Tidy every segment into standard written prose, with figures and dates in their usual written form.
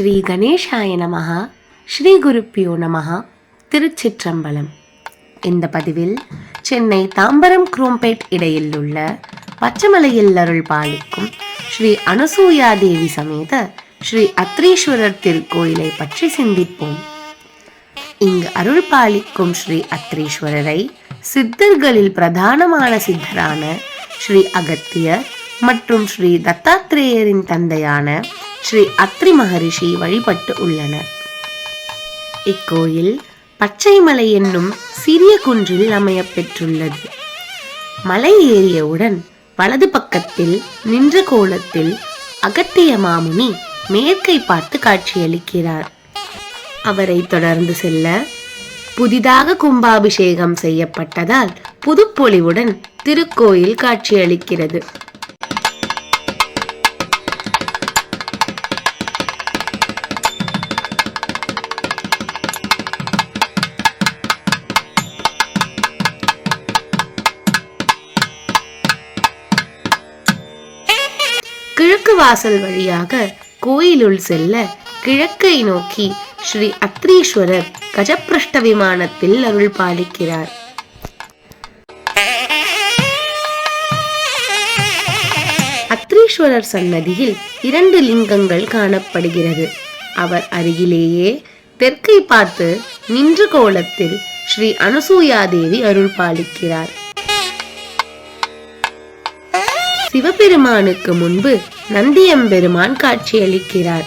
ஸ்ரீ கணேஷாய நமஹ. ஸ்ரீ குருப்பியோ நமஹ. திருச்சிற்றம்பலம். இந்த பதிவில் சென்னை தாம்பரம் குரோம்பேட் இடையில் உள்ள பச்சமலையில் அருள் பாலிக்கும் ஸ்ரீ அனுசூயா தேவி சமேத ஸ்ரீ அத்ரீஸ்வரர் திருக்கோயிலை பற்றி சிந்திப்போம். இங்கு அருள் பாலிக்கும் ஸ்ரீ அத்ரீஸ்வரரை சித்தர்களில் பிரதானமான சித்தரான ஸ்ரீ அகத்தியர் மற்றும் ஸ்ரீ தத்தாத்ரேயரின் தந்தையான ஸ்ரீ அத்ரி மகரிஷி வழிபட்டு உள்ளனர். இக்கோயில் பச்சைமலை என்னும் சிறிய குன்றில் அமைய பெற்றுள்ளது. மலை ஏறியவுடன் வலது பக்கத்தில் நின்ற கோலத்தில் அகத்திய மாமுனி மேற்கை பார்த்து காட்சியளிக்கிறார். அவரை தொடர்ந்து செல்ல புதிதாக கும்பாபிஷேகம் செய்யப்பட்டதால் புதுப்பொலிவுடன் திருக்கோயில் காட்சியளிக்கிறது. கிழக்கு வாசல் வழியாக கோயிலுள் செல்ல கிழக்கை நோக்கி ஸ்ரீ அத்ரீஸ்வரர் கஜப்பிரஷ்ட விமானத்தில் அருள் பாலிக்கிறார். அத்ரீஸ்வரர் சன்னதியில் 2 லிங்கங்கள் காணப்படுகிறது. அவர் அருகிலேயே தெற்கை பார்த்து நின்ற கோலத்தில் ஸ்ரீ அனுசூயா தேவி அருள் பாலிக்கிறார். சிவபெருமானுக்கு முன்பு நந்தியம்பெருமான் காட்சியளிக்கிறார்.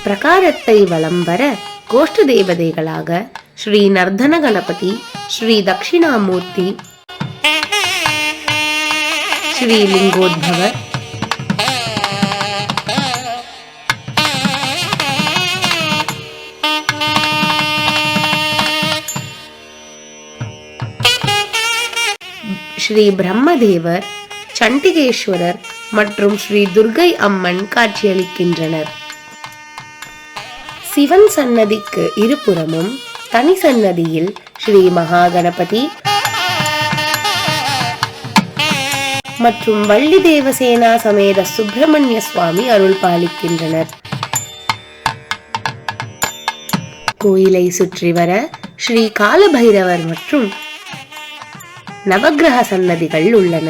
பிரகாரத்தை வலம் வர கோஷ்ட தேவதைகளாக ஸ்ரீ நர்தன கணபதி, ஸ்ரீ தட்சிணாமூர்த்தி, ஸ்ரீ லிங்கோத்பவர், ஸ்ரீ பிரம்மதேவர், சண்டிகேஸ்வரர் மற்றும் ஸ்ரீ துர்கை அம்மன் காட்சியளிக்கின்றனர். சிவன் சன்னதிக்கு இருபுறமும் தனி சன்னதியில் ஸ்ரீ மகாகணபதி மற்றும் வள்ளி தேவசேனா சமேத சுப்பிரமணிய சுவாமி அருள் பாலிக்கின்றனர். கோயிலை சுற்றி வர ஸ்ரீ காலபைரவர் மற்றும் நவக்கிரக சன்னதிகள் உள்ளன.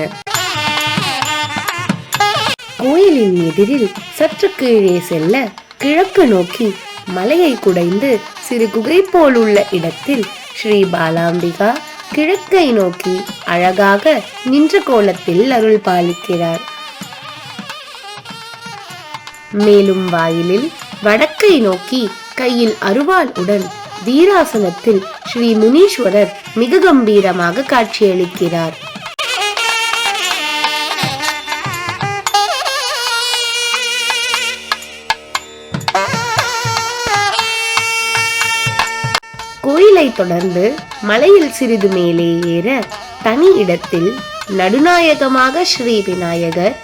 கோயிலின் எதிரில் சற்று கீழே செல்ல கிழக்கு நோக்கி மலையை குடைந்து சிறு குகை போல் உள்ள இடத்தில் ஸ்ரீ பாலாம்பிகா கிழக்கை நோக்கி அழகாக நின்ற கோலத்தில் அருள் பாலிக்கிறார். மேலும் வாயிலில் வடக்கை நோக்கி கையில் அருவாள் உடன் வீராசனத்தில் ஸ்ரீ முனீஸ்வரர் மிக கம்பீரமாக காட்சியளிக்கிறார். கோயிலை தொடர்ந்து மலையில் சிறிது மேலே ஏற தனி இடத்தில் நடுநாயகமாக ஸ்ரீ விநாயகர்,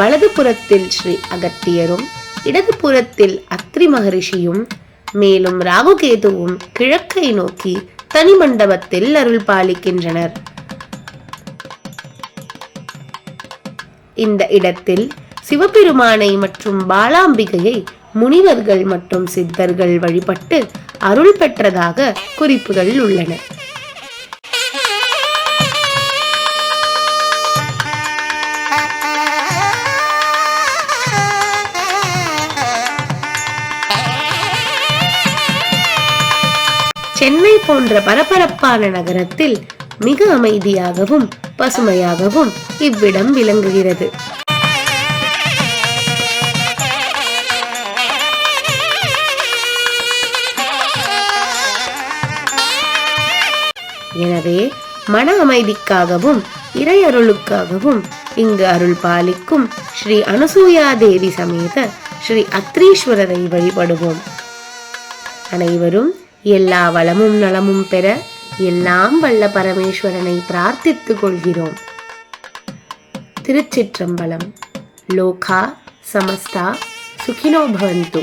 வலது புறத்தில் ஸ்ரீ அகத்தியரும், இடது புறத்தில் அத்ரி மகரிஷியும், மேலும் ராகுகேதுவும் கிழக்கை நோக்கி தனி மண்டபத்தில் அருள் பாலிக்கின்றனர். இந்த இடத்தில் சிவபெருமானை மற்றும் பாலாம்பிகையை முனிவர்கள் மற்றும் சித்தர்கள் வழிபட்டு அருள் பெற்றதாக குறிப்புகள் உள்ளன. சென்னை போன்ற பரபரப்பான நகரத்தில் மிக அமைதியாகவும் பசுமையாகவும் இவ்விடம் விளங்குகிறது. எனவே மன அமைதிக்காகவும் இறை அருளுக்காகவும் இங்கு அருள் பாலிக்கும் ஸ்ரீ அனுசூயா தேவி சமேத ஸ்ரீ அத்ரீஸ்வரரை வழிபடுவோம். அனைவரும் எல்லா வளமும் நலமும் பெற எல்லாம் வல்ல பரமேஸ்வரனை பிரார்த்தித்துக் கொள்கிறோம். திருச்சிற்றம்பலம். லோகா சமஸ்தா சுகினோ பவந்து.